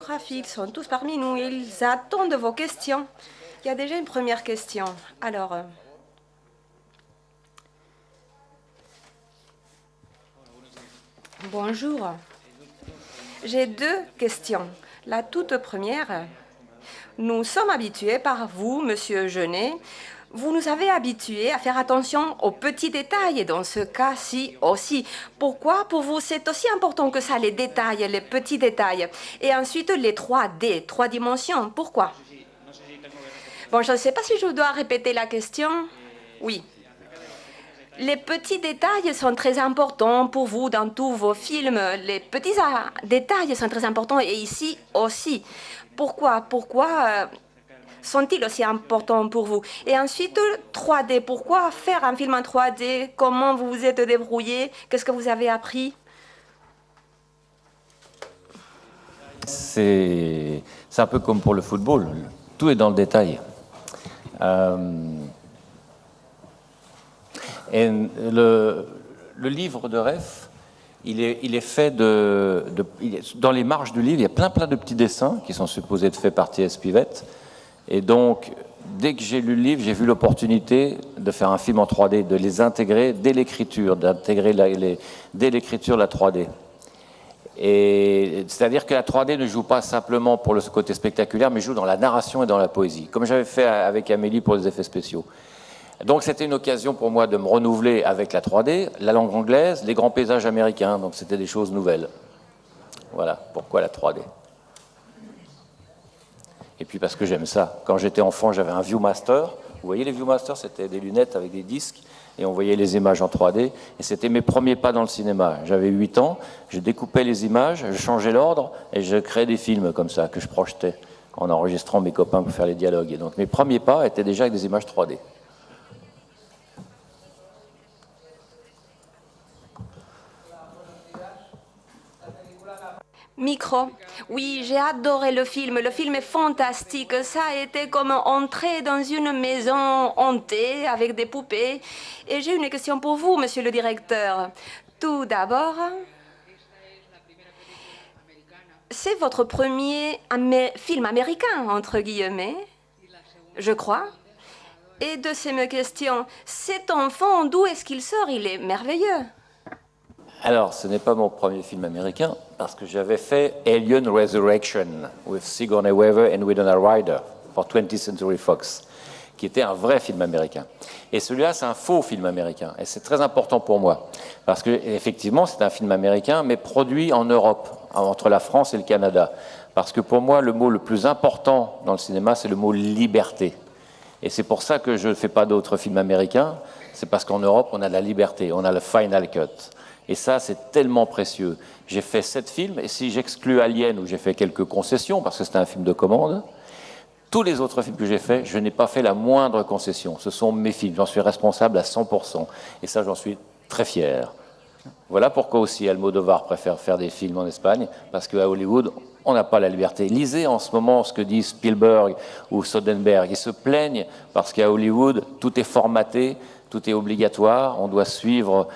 géographiques sont tous parmi nous. Ils attendent vos questions. Il y a déjà une première question. Alors, bonjour. J'ai deux questions. La toute première, nous sommes habitués par vous, Monsieur Genet. Vous nous avez habitués à faire attention aux petits détails et dans ce cas-ci aussi. Pourquoi pour vous c'est aussi important que ça, les détails, les petits détails? Et ensuite les 3D, 3 dimensions, pourquoi? Bon, je ne sais pas si je dois répéter la question. Oui. Les petits détails sont très importants pour vous dans tous vos films. Les petits détails sont très importants et ici aussi. Pourquoi sont-ils aussi importants pour vous? Et ensuite, 3D. Pourquoi faire un film en 3D? Comment vous vous êtes débrouillé? Qu'est-ce que vous avez appris? C'est un peu comme pour le football. Tout est dans le détail. Et le livre de Ref, il est fait dans les marges du livre, il y a plein de petits dessins qui sont supposés être faits par T.S. Pivette. Et donc, dès que j'ai lu le livre, j'ai vu l'opportunité de faire un film en 3D, de les intégrer dès l'écriture, d'intégrer dès l'écriture la 3D. Et c'est-à-dire que la 3D ne joue pas simplement pour le côté spectaculaire, mais joue dans la narration et dans la poésie, comme j'avais fait avec Amélie pour les effets spéciaux. Donc c'était une occasion pour moi de me renouveler avec la 3D, la langue anglaise, les grands paysages américains, donc c'était des choses nouvelles. Voilà pourquoi la 3D. Et puis parce que j'aime ça. Quand j'étais enfant, j'avais un Viewmaster. Vous voyez les Viewmaster, c'était des lunettes avec des disques, et on voyait les images en 3D. Et c'était mes premiers pas dans le cinéma. J'avais 8 ans, je découpais les images, je changeais l'ordre, et je créais des films comme ça, que je projetais, en enregistrant mes copains pour faire les dialogues. Et donc mes premiers pas étaient déjà avec des images 3D. Micro. Oui, j'ai adoré le film. Le film est fantastique. Ça a été comme entrer dans une maison hantée avec des poupées. Et j'ai une question pour vous, monsieur le directeur. Tout d'abord, c'est votre premier film américain, entre guillemets, je crois. Et deuxième question, cet enfant, d'où est-ce qu'il sort? Il est merveilleux. Alors, ce n'est pas mon premier film américain, parce que j'avais fait Alien Resurrection with Sigourney Weaver and Winona Ryder pour 20th Century Fox, qui était un vrai film américain. Et celui-là, c'est un faux film américain. Et c'est très important pour moi, parce que effectivement, c'est un film américain, mais produit en Europe, entre la France et le Canada. Parce que pour moi, le mot le plus important dans le cinéma, c'est le mot liberté. Et c'est pour ça que je ne fais pas d'autres films américains. C'est parce qu'en Europe, on a la liberté, on a le final cut. Et ça, c'est tellement précieux. J'ai fait 7 films, et si j'exclus Alien, où j'ai fait quelques concessions, parce que c'était un film de commande, tous les autres films que j'ai faits, je n'ai pas fait la moindre concession. Ce sont mes films, j'en suis responsable à 100%. Et ça, j'en suis très fier. Voilà pourquoi aussi Almodovar préfère faire des films en Espagne, parce qu'à Hollywood, on n'a pas la liberté. Lisez en ce moment ce que disent Spielberg ou Soderbergh. Ils se plaignent parce qu'à Hollywood, tout est formaté, tout est obligatoire, on doit suivre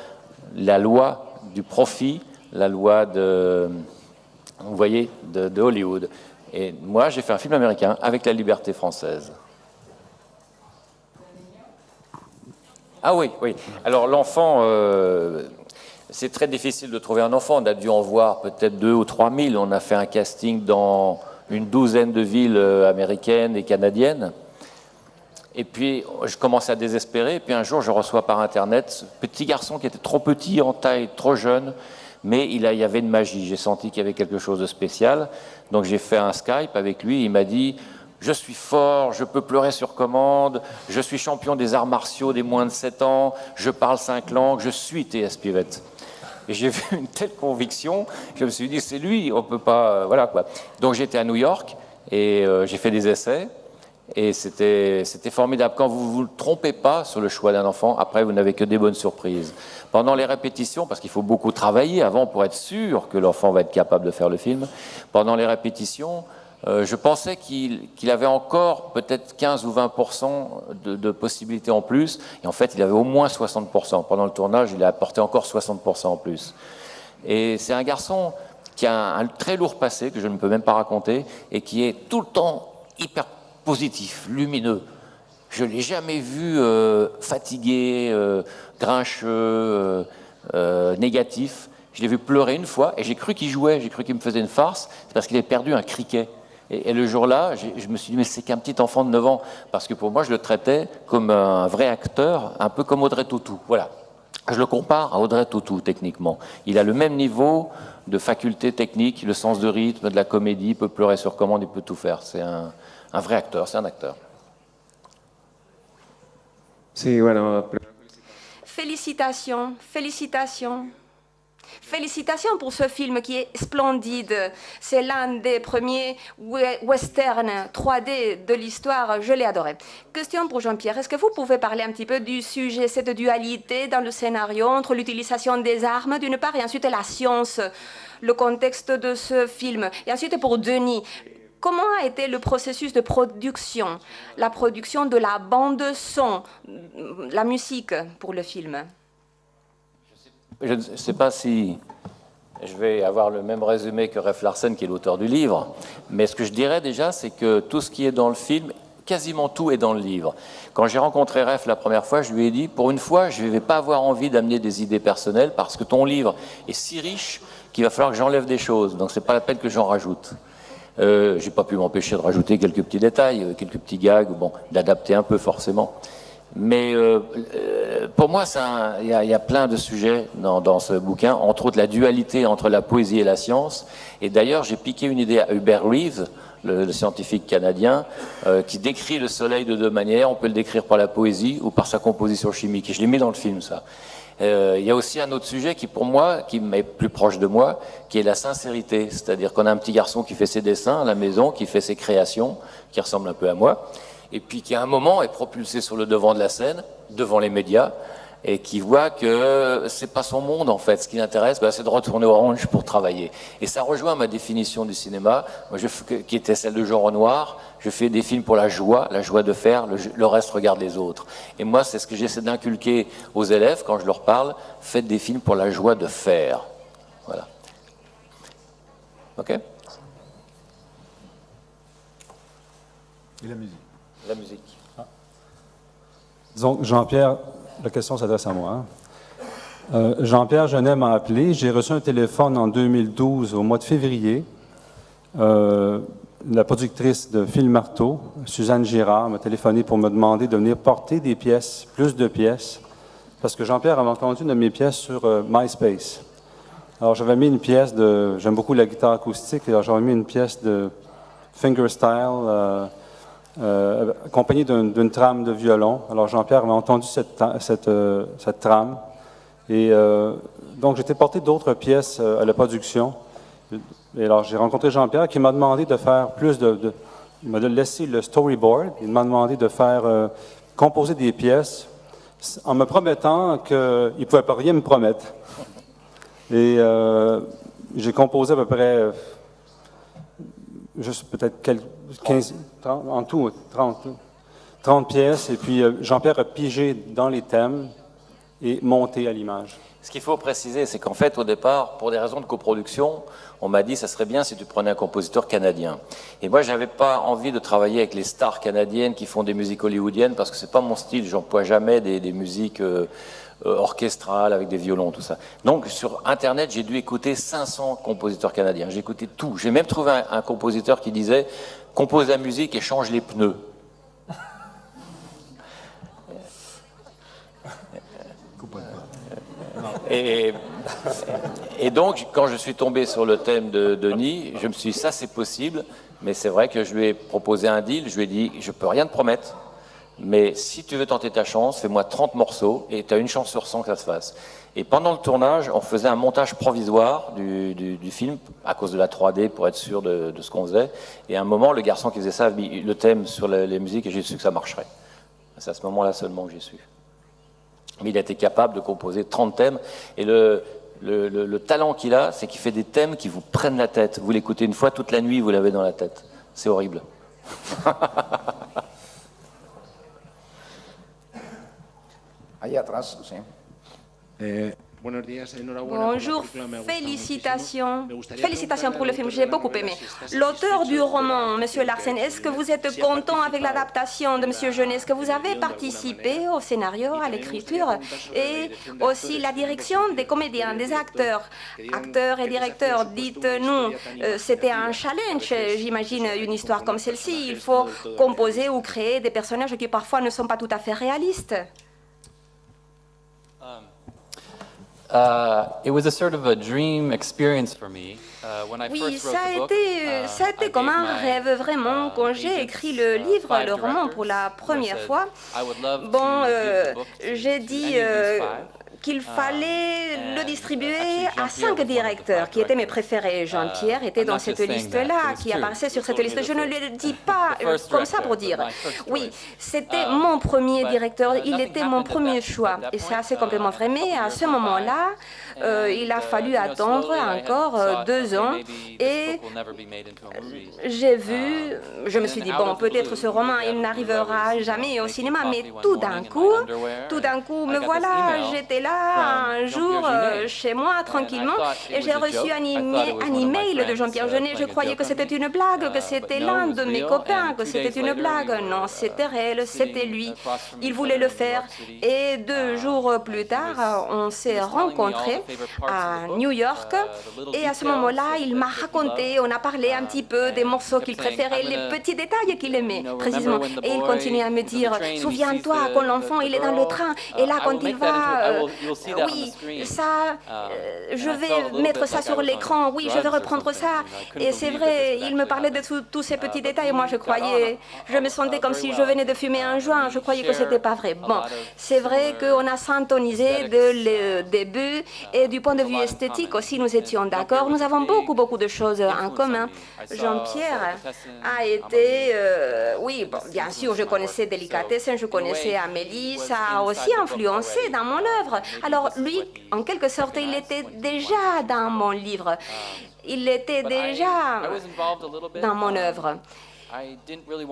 la loi du profit, la loi vous voyez, de Hollywood. Et moi, j'ai fait un film américain avec la liberté française. Ah oui. Alors l'enfant, c'est très difficile de trouver un enfant. On a dû en voir peut-être 2 ou 3 000. On a fait un casting dans une douzaine de villes américaines et canadiennes. Et puis, je commence à désespérer. Et puis un jour, je reçois par Internet ce petit garçon qui était trop petit en taille, trop jeune, mais il y avait une magie. J'ai senti qu'il y avait quelque chose de spécial. Donc j'ai fait un Skype avec lui. Il m'a dit « Je suis fort, je peux pleurer sur commande, je suis champion des arts martiaux des moins de 7 ans, je parle 5 langues, je suis T.S. Pivette. » Et j'ai vu une telle conviction, je me suis dit « C'est lui, on peut pas... » Voilà quoi. Donc j'étais à New York et j'ai fait des essais. Et c'était formidable. Quand vous ne vous trompez pas sur le choix d'un enfant, après, vous n'avez que des bonnes surprises. Pendant les répétitions, parce qu'il faut beaucoup travailler avant pour être sûr que l'enfant va être capable de faire le film, pendant les répétitions, je pensais qu'il avait encore peut-être 15 ou 20% de possibilités en plus. Et en fait, il avait au moins 60%. Pendant le tournage, il a apporté encore 60% en plus. Et c'est un garçon qui a un très lourd passé que je ne peux même pas raconter et qui est tout le temps hyper positif, lumineux. Je ne l'ai jamais vu fatigué, grincheux, négatif. Je l'ai vu pleurer une fois et j'ai cru qu'il jouait, j'ai cru qu'il me faisait une farce. C'est parce qu'il avait perdu un criquet. Et le jour-là, je me suis dit, mais c'est qu'un petit enfant de 9 ans. Parce que pour moi, je le traitais comme un vrai acteur, un peu comme Audrey Tautou. Voilà. Je le compare à Audrey Tautou, techniquement. Il a le même niveau de faculté technique, le sens de rythme, de la comédie, il peut pleurer sur commande, il peut tout faire. C'est un vrai acteur, c'est un acteur. Sí, bueno, Félicitations, félicitations. Félicitations pour ce film qui est splendide. C'est l'un des premiers westerns 3D de l'histoire. Je l'ai adoré. Question pour Jean-Pierre. Est-ce que vous pouvez parler un petit peu du sujet, cette dualité dans le scénario entre l'utilisation des armes d'une part et ensuite la science, le contexte de ce film. Et ensuite pour Denis, comment a été le processus de production, la production de la bande son, la musique pour le film? Je ne sais pas si je vais avoir le même résumé que Refn Larsen, qui est l'auteur du livre, mais ce que je dirais déjà, c'est que tout ce qui est dans le film, quasiment tout est dans le livre. Quand j'ai rencontré Refn la première fois, je lui ai dit, pour une fois, je ne vais pas avoir envie d'amener des idées personnelles, parce que ton livre est si riche qu'il va falloir que j'enlève des choses, donc ce n'est pas la peine que j'en rajoute. Je n'ai pas pu m'empêcher de rajouter quelques petits détails, quelques petits gags, bon, d'adapter un peu forcément. Mais pour moi, il y a plein de sujets dans ce bouquin, entre autres la dualité entre la poésie et la science. Et d'ailleurs, j'ai piqué une idée à Hubert Reeves, le scientifique canadien, qui décrit le soleil de deux manières. On peut le décrire par la poésie ou par sa composition chimique. Et je l'ai mis dans le film, ça. Il y a aussi un autre sujet qui, pour moi, qui m'est plus proche de moi, qui est la sincérité. C'est-à-dire qu'on a un petit garçon qui fait ses dessins à la maison, qui fait ses créations, qui ressemble un peu à moi, et puis qui à un moment est propulsé sur le devant de la scène, devant les médias, et qui voit que c'est pas son monde en fait. Ce qui l'intéresse, c'est de retourner au Orange pour travailler. Et ça rejoint ma définition du cinéma, qui était celle de Jean Renoir. Je fais des films pour la joie de faire, le reste regarde les autres. Et moi, c'est ce que j'essaie d'inculquer aux élèves quand je leur parle. Faites des films pour la joie de faire. Voilà. Ok ? Et la musique. La musique. Disons, Jean-Pierre, la question s'adresse à moi. Jean-Pierre Jeunet m'a appelé. J'ai reçu un téléphone en 2012, au mois de février. La productrice de Phil Marteau, Suzanne Girard, m'a téléphoné pour me demander de venir porter des pièces, plus de pièces, parce que Jean-Pierre avait entendu une de mes pièces sur MySpace. Alors, j'avais mis une pièce de... J'aime beaucoup la guitare acoustique, alors j'avais mis une pièce de fingerstyle, accompagné d'une trame de violon. Alors Jean-Pierre avait entendu cette trame. Et donc j'étais porté d'autres pièces à la production. Et alors j'ai rencontré Jean-Pierre qui m'a demandé de faire plus il m'a laissé le storyboard. Il m'a demandé de faire composer des pièces en me promettant qu'il ne pouvait pas rien me promettre. Et j'ai composé à peu près... juste peut-être 15, 30, en tout, 30 pièces. Et puis, Jean-Pierre a pigé dans les thèmes et monté à l'image. Ce qu'il faut préciser, c'est qu'en fait, au départ, pour des raisons de coproduction, on m'a dit ça serait bien si tu prenais un compositeur canadien. Et moi, j'avais pas envie de travailler avec les stars canadiennes qui font des musiques hollywoodiennes parce que c'est pas mon style. J'emploie jamais des musiques orchestrales avec des violons, tout ça. Donc, sur Internet, j'ai dû écouter 500 compositeurs canadiens. J'ai écouté tout. J'ai même trouvé un compositeur qui disait compose la musique et change les pneus. Et donc, quand je suis tombé sur le thème de Denis, je me suis dit, ça c'est possible, mais c'est vrai que je lui ai proposé un deal, je lui ai dit, je peux rien te promettre, mais si tu veux tenter ta chance, fais-moi 30 morceaux, et tu as une chance sur 100 que ça se fasse. Et pendant le tournage, on faisait un montage provisoire du film, à cause de la 3D, pour être sûr de ce qu'on faisait, et à un moment, le garçon qui faisait ça a mis le thème sur les musiques, et j'ai su que ça marcherait. C'est à ce moment-là seulement que j'ai su. Mais il a été capable de composer 30 thèmes. Et le talent qu'il a, c'est qu'il fait des thèmes qui vous prennent la tête. Vous l'écoutez une fois, toute la nuit, vous l'avez dans la tête. C'est horrible. Allá atrás, sí. Bonjour, félicitations. Félicitations pour le film, j'ai beaucoup aimé. L'auteur du roman, Monsieur Larsen, est-ce que vous êtes content avec l'adaptation de Monsieur Jeunet? Est-ce que vous avez participé au scénario, à l'écriture et aussi la direction des comédiens, des acteurs, acteurs et directeurs? Dites-nous, c'était un challenge, j'imagine, une histoire comme celle-ci. Il faut composer ou créer des personnages qui parfois ne sont pas tout à fait réalistes. It was a sort of a dream experience for me when I Oui, first wrote the book. ça a été comme un rêve vraiment. Quand j'ai écrit le livre, le roman pour la première fois, bon, j'ai dit qu'il fallait le distribuer à 5 directeurs qui étaient mes préférés. Jean-Pierre était dans cette liste-là, qui apparaissait sur cette liste. Je ne le dis pas comme ça pour dire. Oui, c'était mon premier directeur, il était mon premier choix. Et ça, c'est complètement vrai. Mais à ce moment-là, il a fallu attendre encore 2 ans. Et j'ai vu, je me suis dit, bon, peut-être ce roman, il n'arrivera jamais au cinéma. Mais tout d'un coup, me voilà, j'étais là un jour chez moi tranquillement et j'ai reçu un email de Jean-Pierre Jeunet. Je croyais que c'était une blague, que c'était l'un de mes copains, que c'était une blague. Non, c'était réel, c'était lui. Il voulait le faire. Et 2 jours plus tard, on s'est rencontrés à New York et à ce moment-là, il m'a raconté, on a parlé un petit peu des morceaux qu'il préférait, les petits détails qu'il aimait précisément. Et il continuait à me dire, souviens-toi, quand l'enfant il est dans le train et là quand il va... oui, ça, je vais mettre ça sur l'écran, oui, je vais reprendre ça. Et c'est vrai, il me parlait de tous ces petits détails. Moi, je me sentais comme si je venais de fumer un joint. Je croyais que c'était pas vrai. Bon, c'est vrai qu'on a syntonisé dès le début et du point de vue esthétique aussi, nous étions d'accord. Nous avons beaucoup de choses en commun. Jean-Pierre a été, oui, bon, bien sûr, je connaissais Delicatessen, je connaissais Amélie, ça a aussi influencé dans mon œuvre. Alors lui, en quelque sorte, il était déjà dans mon livre. Il était déjà dans mon œuvre.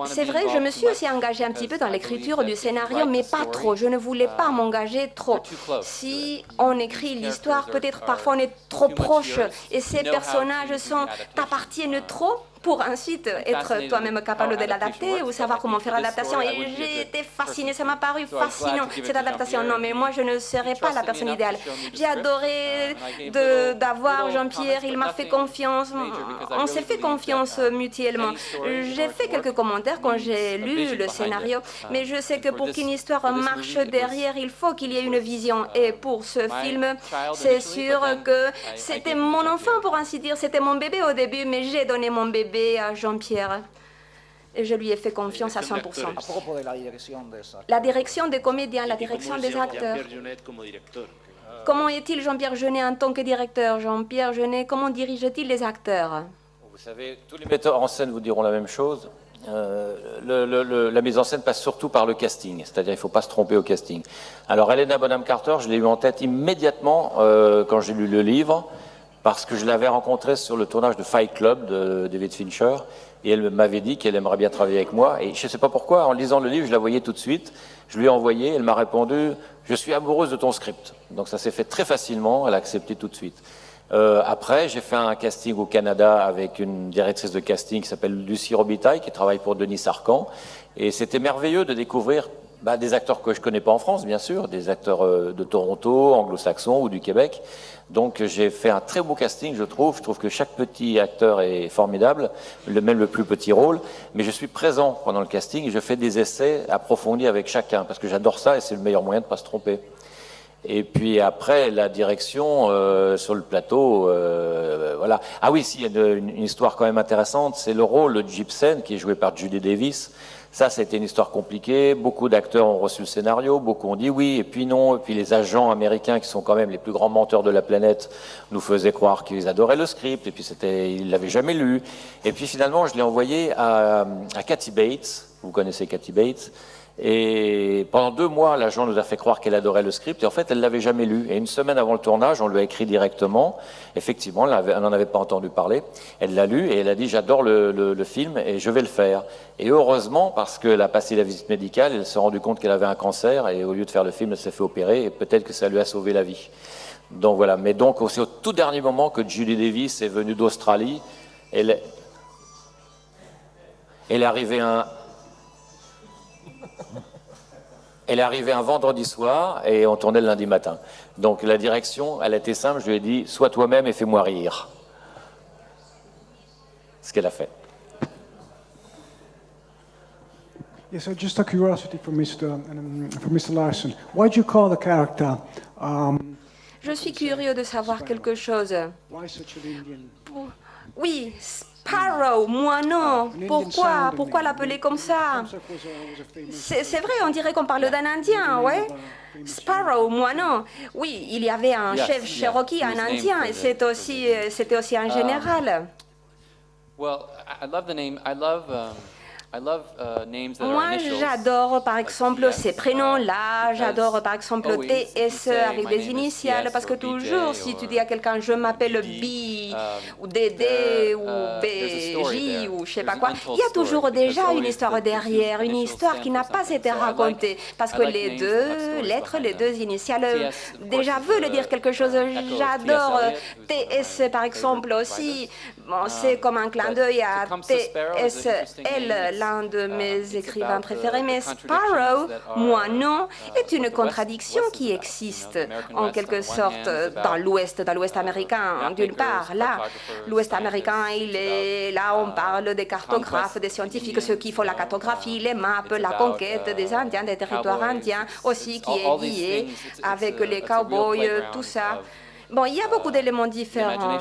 C'est vrai, je me suis aussi engagée un petit peu dans l'écriture du scénario, mais pas trop. Je ne voulais pas m'engager trop. Si on écrit l'histoire, peut-être parfois on est trop proche et ces personnages t'appartiennent trop pour ensuite être toi-même capable de l'adapter ou savoir comment faire l'adaptation. Et j'ai été fascinée, ça m'a paru fascinant cette adaptation. Non, mais moi je ne serais pas la personne idéale. J'ai adoré d'avoir Jean-Pierre, il m'a fait confiance, on s'est fait confiance mutuellement. J'ai fait quelques commentaires quand j'ai lu le scénario, mais je sais que pour qu'une histoire marche derrière, il faut qu'il y ait une vision. Et pour ce film, c'est sûr que c'était mon enfant, pour ainsi dire, c'était mon bébé au début, mais j'ai donné mon bébé à Jean-Pierre et je lui ai fait confiance à 100%. La direction des comédiens, la direction des acteurs. Comment est-il Jean-Pierre Jeunet en tant que directeur? Jean-Pierre Jeunet, comment dirige-t-il les acteurs? Vous savez, tous les metteurs en scène vous diront la même chose. La mise en scène passe surtout par le casting, c'est-à-dire il ne faut pas se tromper au casting. Alors Helena Bonham Carter, je l'ai eu en tête immédiatement quand j'ai lu le livre, parce que je l'avais rencontrée sur le tournage de Fight Club de David Fincher, et elle m'avait dit qu'elle aimerait bien travailler avec moi, et je ne sais pas pourquoi, en lisant le livre, je la voyais tout de suite, je lui ai envoyé, elle m'a répondu « Je suis amoureuse de ton script ». Donc ça s'est fait très facilement, elle a accepté tout de suite. Après, j'ai fait un casting au Canada avec une directrice de casting qui s'appelle Lucie Robitaille, qui travaille pour Denis Sarkhan, et c'était merveilleux de découvrir des acteurs que je ne connais pas en France, bien sûr, des acteurs de Toronto, anglo-saxons ou du Québec. Donc j'ai fait un très beau casting, je trouve. Je trouve que chaque petit acteur est formidable, même le plus petit rôle. Mais je suis présent pendant le casting et je fais des essais approfondis avec chacun, parce que j'adore ça et c'est le meilleur moyen de ne pas se tromper. Et puis après, la direction sur le plateau, voilà. Ah oui, il y a une histoire quand même intéressante, c'est le rôle de Gibson, qui est joué par Judy Davis. Ça, c'était une histoire compliquée. Beaucoup d'acteurs ont reçu le scénario, beaucoup ont dit oui, et puis non. Et puis les agents américains, qui sont quand même les plus grands menteurs de la planète, nous faisaient croire qu'ils adoraient le script, et puis ils l'avaient jamais lu. Et puis finalement, je l'ai envoyé à Kathy Bates. Vous connaissez Kathy Bates. Et pendant 2 mois, l'agent nous a fait croire qu'elle adorait le script, et en fait, elle l'avait jamais lu. Et une semaine avant le tournage, on lui a écrit directement. Effectivement, elle n'en avait pas entendu parler. Elle l'a lu, et elle a dit « J'adore le film, et je vais le faire ». Et heureusement, parce qu'elle a passé la visite médicale, elle s'est rendue compte qu'elle avait un cancer, et au lieu de faire le film, elle s'est fait opérer, et peut-être que ça lui a sauvé la vie. Donc voilà, mais donc c'est au tout dernier moment que Julie Davis est venue d'Australie. Elle est arrivée un vendredi soir et on tournait le lundi matin. Donc la direction, elle était simple, je lui ai dit, sois toi-même et fais-moi rire. Ce qu'elle a fait. Yes, so just a curiosity for Mr. Larson. Why do you call the character? Je suis curieux de savoir quelque chose. Why such an Indian? Oui, Sparrow, moineau. Pourquoi l'appeler comme ça? C'est vrai, on dirait qu'on parle d'un Indien, ouais. Sparrow, moineau. Oui, il y avait un chef Cherokee, un Indien, et c'était aussi un général. Well, I love the name. I love names that are Moi, initials. j'adore par exemple ces prénoms-là, j'adore par exemple always TS you say, avec my des name is initiales, TS parce que or BJ toujours, si tu or dis à quelqu'un je m'appelle BD, B ou DD ou there's a story BJ there. ou je sais There's pas an quoi, untold il y a story, toujours because déjà une always histoire the two derrière, une initials histoire stand qui for n'a pas something. été So I like- racontée, parce I que like les names that have deux stories lettres, behind les them. deux initiales TS, of course, déjà is veulent the dire quelque chose. echo of T.S. J'adore Eliot, who's one of TS my par exemple favorite aussi. writers. Bon, c'est comme un clin but d'œil to à come to Sparrow is an interesting name. TSL, l'un de mes It's écrivains about préférés, the mais contradictions Sparrow, that are, moi non, est une what the contradiction West is qui about. existe You know, the American en West, quelque on the one sorte hand, is about, dans l'Ouest américain. D'une mapmakers, part, là, cartographers, l'Ouest américain, scientists. il It's est là, on parle des cartographes, des scientifiques, ceux qui font la cartographie, les maps, la conquête des Indiens, des territoires indiens, aussi qui est lié avec les cowboys, tout ça. Bon, il y a beaucoup d'éléments différents.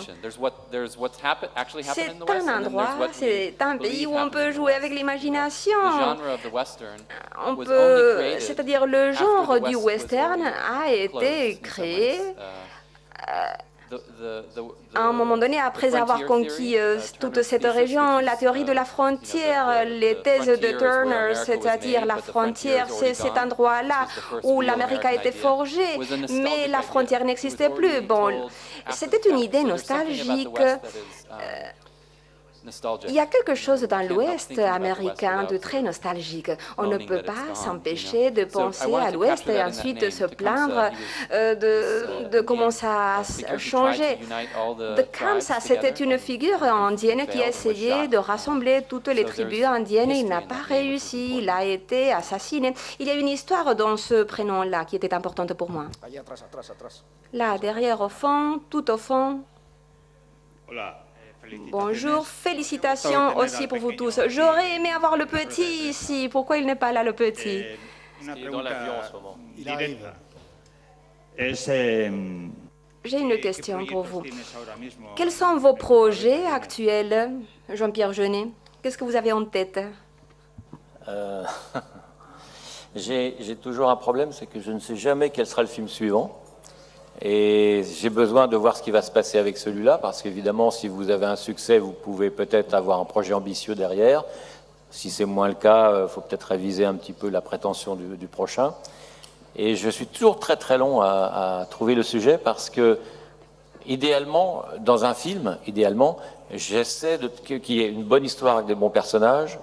C'est un endroit, c'est un pays où on peut jouer avec l'imagination. On peut, c'est-à-dire le genre du western a été créé à un moment donné, après avoir conquis toute cette région. La théorie de la frontière, les thèses de Turner, c'est-à-dire la frontière, c'est cet endroit-là où l'Amérique a été forgée, mais la frontière n'existait plus. Bon, c'était une idée nostalgique. Il y a quelque chose dans l'Ouest américain de très nostalgique. On ne peut pas s'empêcher de penser à l'Ouest et ensuite de se plaindre de comment ça a changé. De Kamsa, c'était une figure indienne qui essayait de rassembler toutes les tribus indiennes et il n'a pas réussi. Il a été assassiné. Il y a une histoire dans ce prénom-là qui était importante pour moi. Là, derrière, au fond, tout au fond. Bonjour, félicitations aussi pour vous tous. J'aurais aimé avoir le petit ici. Pourquoi il n'est pas là, le petit? Il est dans l'avion en ce moment. J'ai une question pour vous. Quels sont vos projets actuels, Jean-Pierre Jeunet? Qu'est-ce que vous avez en tête? J'ai toujours un problème, c'est que je ne sais jamais quel sera le film suivant. Et j'ai besoin de voir ce qui va se passer avec celui-là, parce qu'évidemment, si vous avez un succès, vous pouvez peut-être avoir un projet ambitieux derrière. Si c'est moins le cas, il faut peut-être réviser un petit peu la prétention du prochain. Et je suis toujours très très long à trouver le sujet, parce que, idéalement, dans un film, j'essaie qu'il y ait une bonne histoire avec des bons personnages,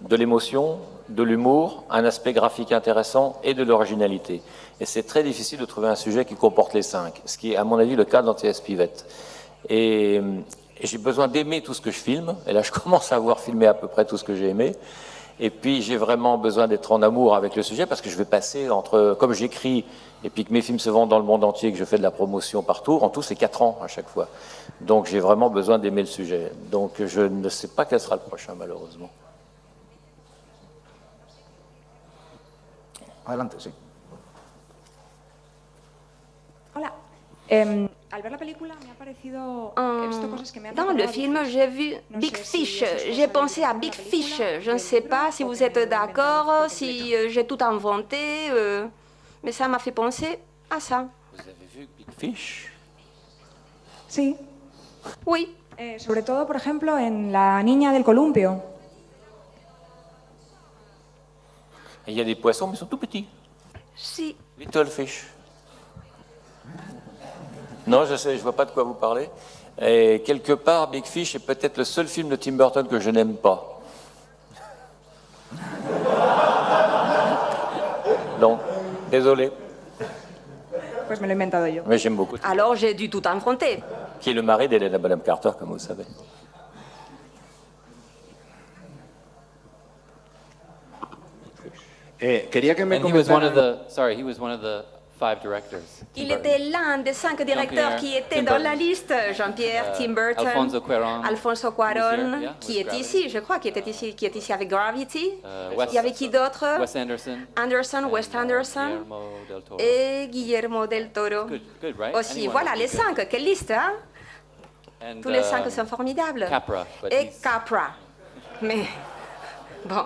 de l'émotion, de l'humour, un aspect graphique intéressant et de l'originalité. Et c'est très difficile de trouver un sujet qui comporte les 5, ce qui est à mon avis le cas dans T.S. Pivet. Et j'ai besoin d'aimer tout ce que je filme, et là je commence à avoir filmé à peu près tout ce que j'ai aimé. Et puis j'ai vraiment besoin d'être en amour avec le sujet, parce que je vais passer entre, comme j'écris, et puis que mes films se vendent dans le monde entier, que je fais de la promotion partout, en tout c'est 4 ans à chaque fois. Donc j'ai vraiment besoin d'aimer le sujet. Donc je ne sais pas quel sera le prochain, malheureusement. Adelante, sí. Hola. Al ver la película me ha parecido... he visto cosas que me han Dans le recordado a film, Big Fish. j'ai vu No Big sé si Fish. esas cosas J'ai pensé à vienen de Big la Fish. película, Je ne del sais libro, pas si o vous que êtes me lo he inventado d'accord, por si completo. j'ai tout inventé, mais ça m'a fait penser à ça. Vous avez vu Big Fish? Sí. Oui. Sobre todo, por ejemplo, en La niña del columpio. Il y a des poissons, mais ils sont tout petits. Si. Little Fish. Non, je sais, je vois pas de quoi vous parlez. Et quelque part, Big Fish est peut-être le seul film de Tim Burton que je n'aime pas. Donc, désolé. Pues me lo he inventado yo. Mais j'aime beaucoup. Alors j'ai dû tout inventer. Qui est le mari d'Helena Bonham Carter, comme vous savez. Quería que me And he was one of comentara. he was one of the 5 directors. Tim Il Burton. était l'un des 5 directeurs qui étaient Tim dans Burton. la liste. Jean-Pierre, Tim Burton, Alfonso Cuarón. Alfonso Cuarón, Who's here? Yeah, qui with est Gravity. ici, je crois, qui est ici avec Gravity. Wes- Il y avait qui d'autre? Wes Anderson. Anderson, Wes and, Anderson Guillermo del Toro. et Guillermo del Toro. Good, right? Aussi, Anyone voilà would be les good. 5. Quelle liste, hein? And, Tous les 5 um, sont formidables. Capra, but Et he's- Capra. Mais, bon.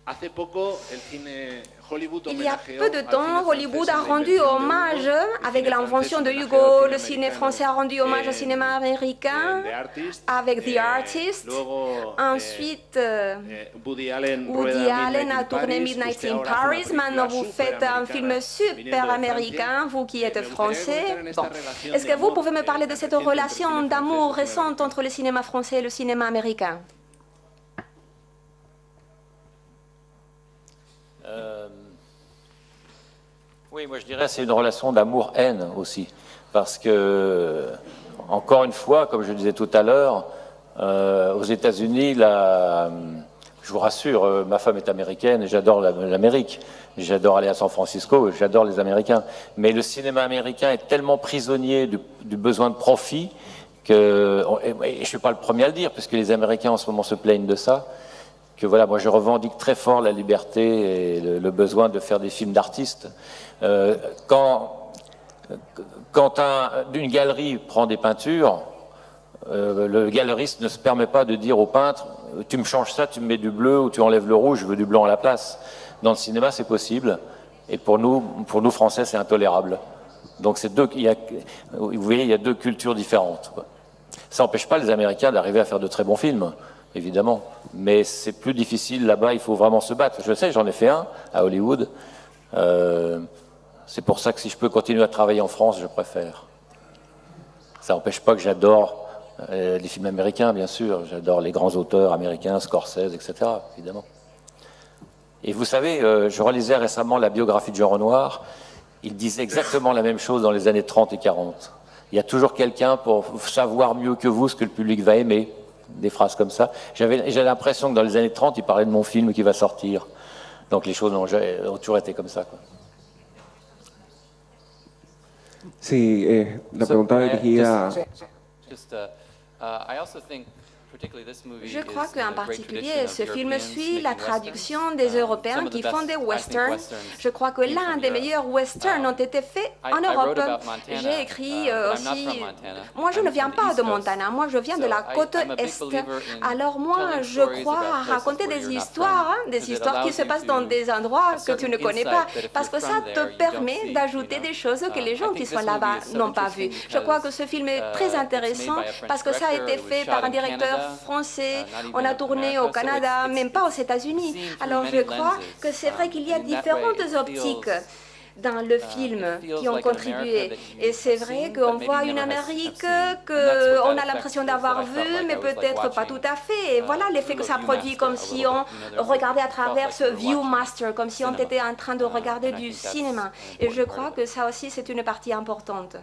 Hace poco el cine Hollywood Il y a homenajeó peu de al temps, cine Hollywood francés a en la rendu invención de hommage, Hugo, el avec cine l'invention de francés Hugo, homenajeó al le cine ciné americano. français a rendu hommage au cinéma En américain The Artist, avec The Artist. luego, Ensuite, Woody Allen, Woody rueda Allen Midnight a in tourné Paris. Midnight Usted in ahora hace una Paris. película Maintenant, vous faites un film super viniendo de américain, Francia. vous qui êtes Me gustaría français. comentar en esta Bon. relación Est-ce de que vous amor, pouvez me parler de cette reciente entre el relation cine d'amour francés y el récente entre le cinéma français et le cinéma américain? Oui, moi je dirais que c'est une relation d'amour-haine aussi. Parce que, encore une fois, comme je le disais tout à l'heure, aux États-Unis, je vous rassure, ma femme est américaine et j'adore l'Amérique. J'adore aller à San Francisco, j'adore les Américains. Mais le cinéma américain est tellement prisonnier du besoin de profit que, et je ne suis pas le premier à le dire, puisque les Américains en ce moment se plaignent de ça, que voilà, moi je revendique très fort la liberté et le besoin de faire des films d'artistes. Quand une galerie prend des peintures, le galeriste ne se permet pas de dire au peintre « tu me changes ça, tu me mets du bleu ou tu enlèves le rouge, je veux du blanc à la place ». Dans le cinéma, c'est possible, et pour nous Français, c'est intolérable. Donc vous voyez, il y a 2 cultures différentes, quoi. Ça n'empêche pas les Américains d'arriver à faire de très bons films, évidemment, mais c'est plus difficile là-bas, il faut vraiment se battre. Je sais, j'en ai fait un à Hollywood. C'est pour ça que si je peux continuer à travailler en France, je préfère. Ça n'empêche pas que j'adore les films américains, bien sûr. J'adore les grands auteurs américains, Scorsese, etc., évidemment. Et vous savez, je relisais récemment la biographie de Jean Renoir. Il disait exactement la même chose dans les années 30 et 40. Il y a toujours quelqu'un pour savoir mieux que vous ce que le public va aimer. Des phrases comme ça. J'ai l'impression que dans les années 30, il parlait de mon film qui va sortir. Donc les choses ont toujours été comme ça, quoi. Sí, la pregunta dirigida. Just, I also think, particularly this movie, Je crois is in qu'en a great particulier, tradition of ce film Europeans suit la making traduction westerns. des Some Européens of the qui best, font des I think, westerns. westerns Je crois que came l'un from des Europe. meilleurs westerns ont été faits en I Europe. wrote about Montana, J'ai écrit but I'm not aussi... from Montana. Moi, je I'm ne viens from the pas East de Coast. Montana, moi, je viens de So la côte I'm a big Est. believer in Alors moi, telling je stories crois about à places raconter where des you're not histoires, from, des because it histoires qui allows se you passent to dans des endroits a que tu ne certain connais insight pas, that if parce que you're ça from te there, you don't permet see, d'ajouter you know. des choses que les I gens think qui this sont movie là-bas is so n'ont pas interesting vues. Je crois que because, ce film est très it's made intéressant by a French parce que ça a director. été It was fait shot par un in directeur Canada, français. not even On a in tourné America, au so Canada, it's même pas aux seen États-Unis. through Alors many je crois lenses. que c'est vrai qu'il y a In that way, différentes it optiques feels, dans le film it feels qui ont like an contribué. America that you Et c'est have vrai seen, qu'on but maybe voit une never have Amérique seen. And that's what qu'on that a l'impression effect is d'avoir that I felt vue, like mais I was like peut-être pas watching, tout à fait. Et voilà l'effet que ça through a produit, comme Viewmaster si a on little bit, you know, regardait à it felt travers like ce you were watching Viewmaster, comme si on cinema. était en train de regarder And I du think that's cinéma. an Et je important crois part of que ça aussi, c'est une partie importante.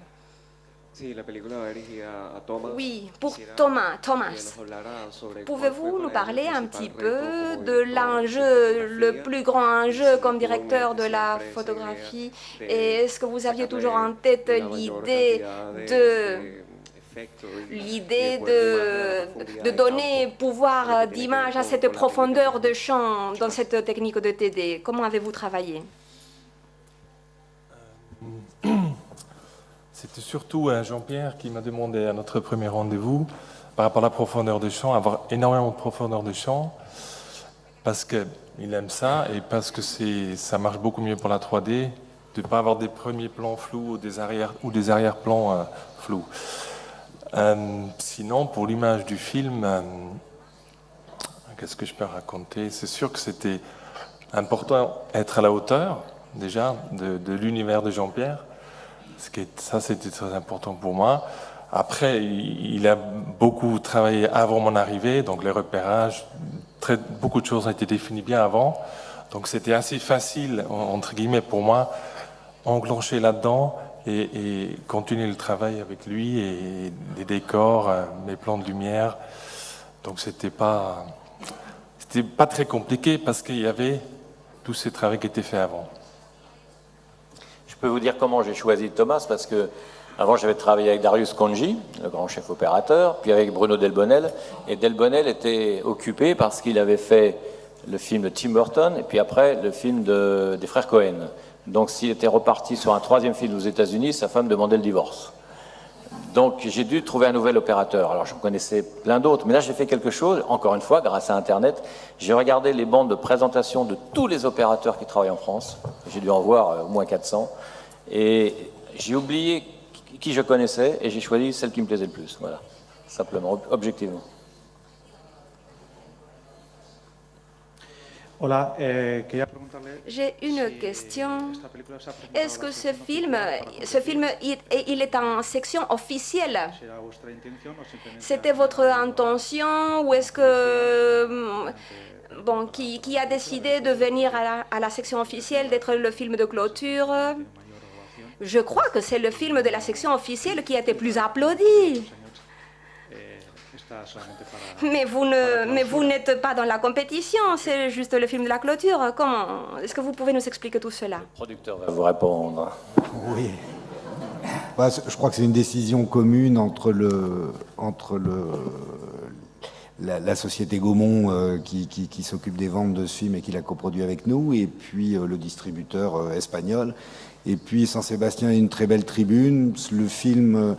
Sí, la película va dirigida a Thomas. Oui, pour Quisiera Thomas. que nos hablara sobre cuál fue Pouvez-vous para nous él parler el un principal petit reto peu como de director de l'enjeu, le fotografía? plus grand enjeu Si comme tuvo en directeur mente de la siempre esa photographie? idea de Et est-ce que vous aviez sacarle toujours en tête una mayor l'idée cantidad de efectos y l'idée poder darle una profundidad de de donner campo, pouvoir lo que tiene que d'image ver à con- cette con la profondeur técnica de champ dans cette technique de TD? Comment avez-vous travaillé? C'était surtout Jean-Pierre qui m'a demandé à notre premier rendez-vous, par rapport à la profondeur de champ, avoir énormément de profondeur de champ, parce qu'il aime ça et parce que ça marche beaucoup mieux pour la 3D, de ne pas avoir des premiers plans flous ou des arrière-plans flous. Sinon, pour l'image du film, qu'est-ce que je peux raconter? C'est sûr que c'était important d'être à la hauteur, déjà, de l'univers de Jean-Pierre. Ça, c'était très important pour moi. Après, il a beaucoup travaillé avant mon arrivée, donc les repérages, beaucoup de choses ont été définies bien avant. Donc c'était assez facile, entre guillemets, pour moi, enclencher là-dedans et continuer le travail avec lui et des décors, mes plans de lumière. Donc c'était pas très compliqué parce qu'il y avait tous ces travaux qui étaient faits avant. Je peux vous dire comment j'ai choisi Thomas, parce que avant j'avais travaillé avec Darius Khondji, le grand chef opérateur, puis avec Bruno Delbonnel, et Delbonnel était occupé parce qu'il avait fait le film de Tim Burton et puis après le film des frères Cohen. Donc s'il était reparti sur un troisième film aux États-Unis, sa femme demandait le divorce. Donc j'ai dû trouver un nouvel opérateur. Alors je connaissais plein d'autres, mais là j'ai fait quelque chose, encore une fois, grâce à Internet. J'ai regardé les bandes de présentation de tous les opérateurs qui travaillent en France. J'ai dû en voir au moins 400. Et j'ai oublié qui je connaissais et j'ai choisi celle qui me plaisait le plus. Voilà, simplement, objectivement. J'ai une question. Est-ce que ce film, il est en section officielle? C'était votre intention ou est-ce que... Bon, qui a décidé de venir à la section officielle, d'être le film de clôture? Je crois que c'est le film de la section officielle qui a été plus applaudi. Mais vous n'êtes pas dans la compétition, c'est juste le film de la clôture. Comment? Est-ce que vous pouvez nous expliquer tout cela? Le producteur va vous répondre. Oui. Bah, je crois que c'est une décision commune entre la société Gaumont qui s'occupe des ventes de ce film et qui l'a coproduit avec nous, et puis le distributeur espagnol. Et puis Saint-Sébastien est une très belle tribune. Le film...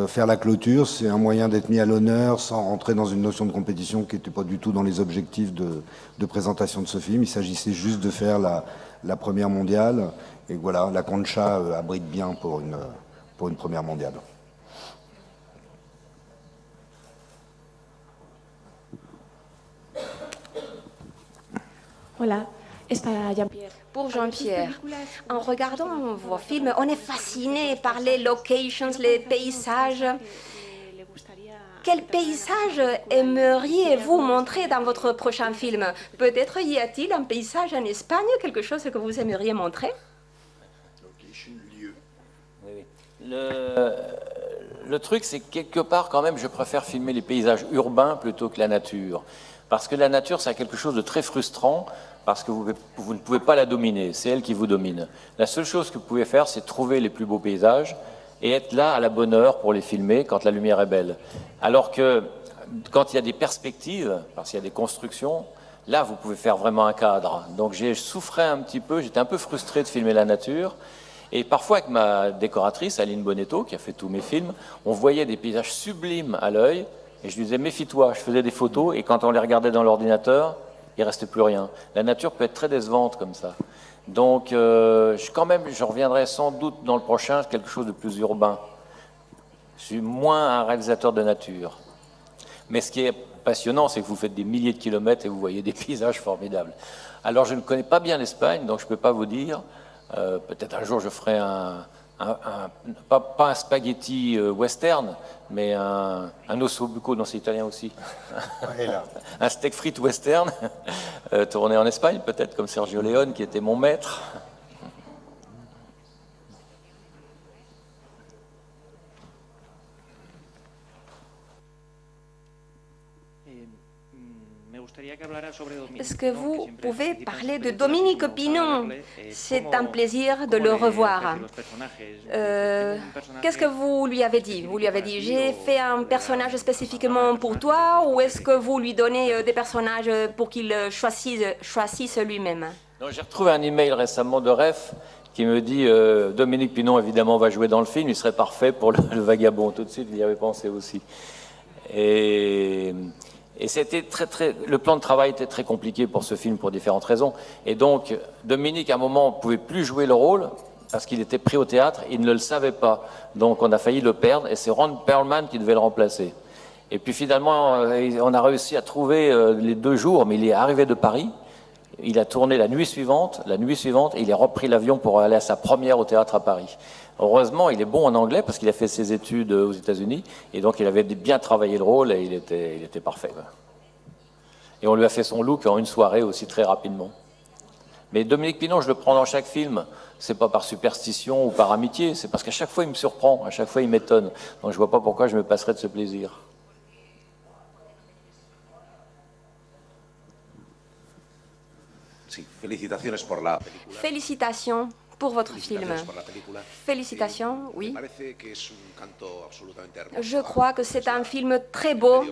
faire la clôture, c'est un moyen d'être mis à l'honneur sans rentrer dans une notion de compétition qui n'était pas du tout dans les objectifs de présentation de ce film. Il s'agissait juste de faire la première mondiale. Et voilà, la Concha abrite bien pour une première mondiale. Hola, es para Jean-Pierre. Pour Jean-Pierre, en regardant vos films, on est fasciné par les locations, les paysages. Quel paysage aimeriez-vous montrer dans votre prochain film? Peut-être y a-t-il un paysage en Espagne, quelque chose que vous aimeriez montrer? Oui. Le truc, c'est que quelque part, quand même, je préfère filmer les paysages urbains plutôt que la nature. Parce que la nature, c'est quelque chose de très frustrant, parce que vous ne pouvez pas la dominer, c'est elle qui vous domine. La seule chose que vous pouvez faire, c'est trouver les plus beaux paysages et être là à la bonne heure pour les filmer quand la lumière est belle. Alors que quand il y a des perspectives, parce qu'il y a des constructions, là, vous pouvez faire vraiment un cadre. Donc j'ai souffert un petit peu, j'étais un peu frustré de filmer la nature. Et parfois, avec ma décoratrice, Aline Bonetto, qui a fait tous mes films, on voyait des paysages sublimes à l'œil, et je lui disais, méfie-toi, je faisais des photos, et quand on les regardait dans l'ordinateur, il ne restait plus rien. La nature peut être très décevante comme ça. Donc, je reviendrai sans doute dans le prochain, quelque chose de plus urbain. Je suis moins un réalisateur de nature. Mais ce qui est passionnant, c'est que vous faites des milliers de kilomètres et vous voyez des paysages formidables. Alors, je ne connais pas bien l'Espagne, donc je ne peux pas vous dire. Peut-être un jour, je ferai pas un spaghetti western, mais un osso buco, non c'est italien aussi, un steak frites western, tourné en Espagne peut-être, comme Sergio Leone qui était mon maître. Est-ce que vous pouvez parler de Dominique Pinon? C'est un plaisir de le revoir. Qu'est-ce que vous lui avez dit? Vous lui avez dit, j'ai fait un personnage spécifiquement pour toi, ou est-ce que vous lui donnez des personnages pour qu'il choisisse lui-même? J'ai retrouvé un email récemment de Ref qui me dit Dominique Pinon évidemment va jouer dans le film, il serait parfait pour le Vagabond. Tout de suite, il y avait pensé aussi. Et c'était le plan de travail était très compliqué pour ce film pour différentes raisons. Et donc, Dominique, à un moment, ne pouvait plus jouer le rôle parce qu'il était pris au théâtre, il ne le savait pas. Donc, on a failli le perdre et c'est Ron Perlman qui devait le remplacer. Et puis finalement, on a réussi à trouver les 2 jours, mais il est arrivé de Paris. Il a tourné la nuit suivante, et il a repris l'avion pour aller à sa première au théâtre à Paris. Heureusement, il est bon en anglais parce qu'il a fait ses études aux États-Unis et donc il avait bien travaillé le rôle et il était parfait. Et on lui a fait son look en une soirée aussi très rapidement. Mais Dominique Pinon, je le prends dans chaque film. C'est pas par superstition ou par amitié, c'est parce qu'à chaque fois il me surprend, à chaque fois il m'étonne. Donc je vois pas pourquoi je me passerais de ce plaisir. Félicitations pour votre film. Félicitations, oui. Je crois que c'est un film très beau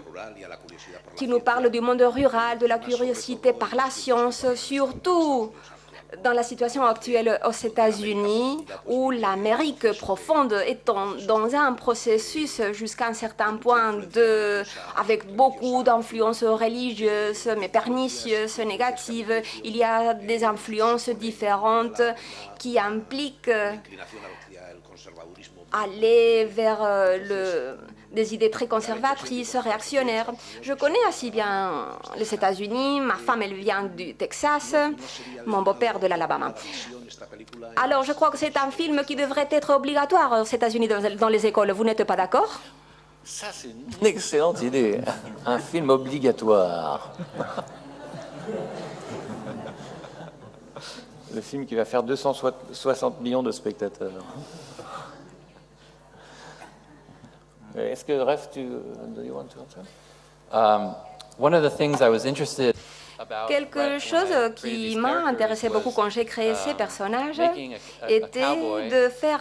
qui nous parle du monde rural, de la curiosité par la science, surtout dans la situation actuelle aux États-Unis, où l'Amérique profonde est dans un processus jusqu'à un certain point avec beaucoup d'influences religieuses, mais pernicieuses, négatives. Il y a des influences différentes qui impliquent aller vers des idées très conservatrices, réactionnaires. Je connais assez bien les États-Unis. Ma femme, elle vient du Texas, mon beau-père de l'Alabama. Alors, je crois que c'est un film qui devrait être obligatoire aux États-Unis dans les écoles. Vous n'êtes pas d'accord? Ça, c'est une excellente idée. Un film obligatoire. Le film qui va faire 260 millions de spectateurs. Est-ce que Ref, do you want to answer? One of the things I was interested about Quelque chose qui m'a intéressé beaucoup quand j'ai créé ces personnages était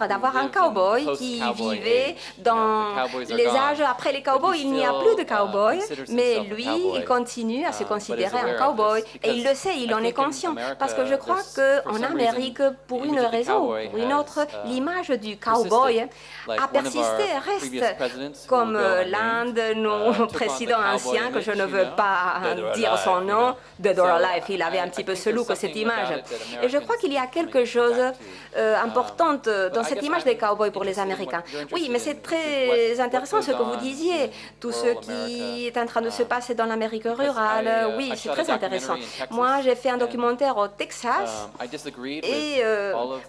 d'avoir un cowboy qui vivait dans les âges après les cowboys. Il n'y a plus de cowboy, mais lui, il continue à se considérer un cowboy et il le sait, il en est conscient. Parce que je crois qu'en Amérique, pour une raison ou pour une autre, l'image du cowboy a persisté, reste comme l'un de nos présidents anciens, que je ne veux pas dire son nom, Dead or Alive, il avait un petit peu ce look, cette image. Et je crois qu'il y a quelque chose d'important dans cette image des cowboys pour les Américains. Oui, mais c'est très intéressant ce que vous disiez, tout ce qui est en train de se passer dans l'Amérique rurale. Oui, c'est très intéressant. Moi, j'ai fait un documentaire au Texas et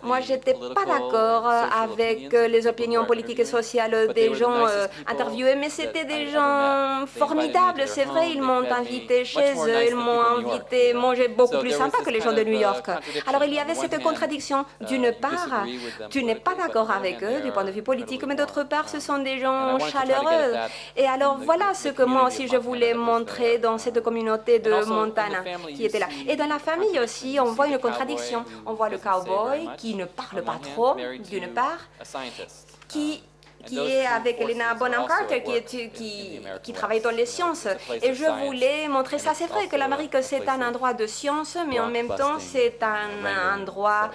moi, j'étais pas d'accord avec les opinions politiques et sociales des gens interviewés, mais c'était des gens formidables, c'est vrai, ils m'ont invité chez eux, ils m'ont invité manger beaucoup plus sympa que les gens de New York. Alors il y avait cette contradiction. D'une part, tu n'es pas d'accord avec eux du point de vue politique, mais d'autre part, ce sont des gens chaleureux. Et alors voilà ce que moi aussi je voulais montrer dans cette communauté de Montana qui était là. Et dans la famille aussi, on voit une contradiction. On voit le cowboy qui ne parle pas trop, d'une part, qui est avec Helena Bonham Carter, qui travaille dans les sciences. Et je voulais montrer ça. C'est vrai que l'Amérique, c'est un endroit de science, mais en même temps, c'est un endroit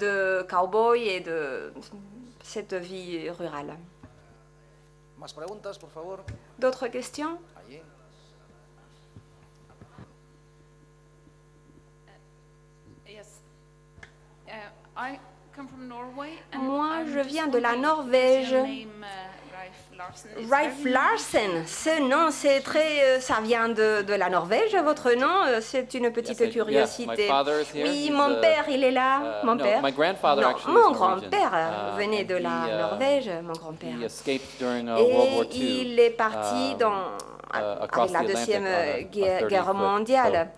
de cow-boy et de cette vie rurale. D'autres questions? Moi, je viens de la Norvège. Ralph Larsen, ce nom, c'est très, ça vient de la Norvège, votre nom, c'est une petite curiosité. Oui, mon père, il est là, mon père. Non, mon grand-père venait de la Norvège, mon grand-père. Et il est parti avec la Deuxième Guerre mondiale.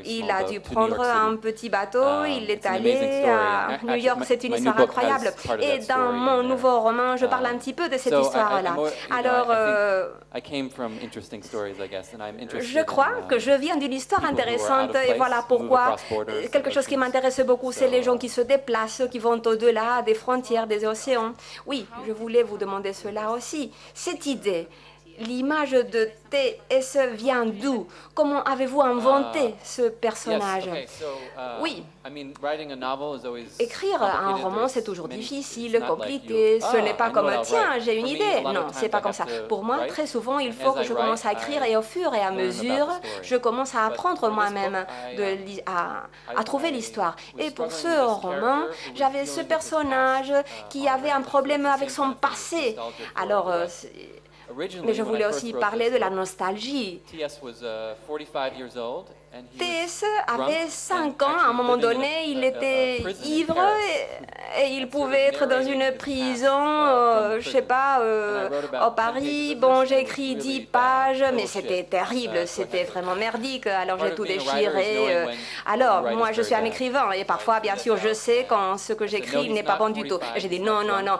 Il a dû prendre un petit bateau, il est allé à New York, c'est une histoire incroyable. Et dans mon nouveau roman, je parle un petit peu de cette histoire-là. Alors, je crois que je viens d'une histoire intéressante et voilà pourquoi quelque chose qui m'intéresse beaucoup, c'est les gens qui se déplacent, qui vont au-delà des frontières, des océans. Oui, je voulais vous demander cela aussi. Cette idée, l'image de T.S. vient d'où? Comment avez-vous inventé ce personnage? Oui. Écrire un roman, c'est toujours difficile, compliqué. Ce n'est pas comme « tiens, j'ai une idée ». Non, c'est pas comme ça. Pour moi, très souvent, il faut que je commence à écrire et au fur et à mesure, je commence à apprendre moi-même à trouver l'histoire. Et pour ce roman, j'avais ce personnage qui avait un problème avec son passé. Alors, Mais je voulais aussi parler de la nostalgie. T.S. was 45 years old, and he T.S. was drunk avait and 5 ans. À un actually moment living in donné, il a était prison in ivre Paris. et il pouvait être dans une prison, je sais pas, au Paris. Bon, j'ai écrit 10 pages, mais c'était terrible, c'était vraiment merdique. Alors j'ai tout déchiré. Alors, moi, je suis un écrivain et parfois, bien sûr, je sais quand ce que j'écris n'est pas bon du tout. Et j'ai dit non, non, non,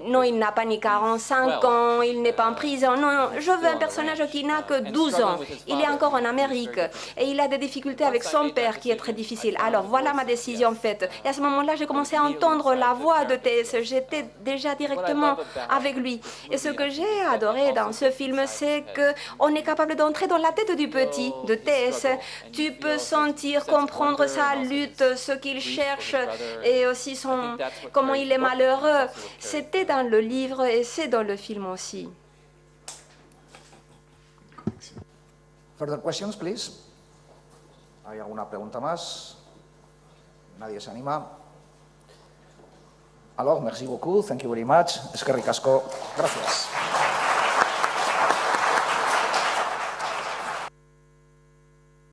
non, il n'a pas ni 45 ans, il n'est pas en prison. Non, non, je veux un personnage qui n'a que 12 ans. Il est encore en Amérique et il a des difficultés avec son père qui est très difficile. Alors voilà ma décision faite. Et à ce moment-là, j'ai commencé à entendre la voix de T.S. J'étais déjà directement avec lui. Et ce que j'ai adoré dans ce film, c'est qu'on est capable d'entrer dans la tête du petit, de T.S. Tu peux sentir, comprendre sa lutte, ce qu'il cherche et aussi comment il est malheureux. C'était dans le livre et c'est dans le film aussi. Further questions, please. ¿Hay alguna pregunta más? Nadie se anima. Alors, merci beaucoup. Thank you very much. Eskerrik asko. Gracias.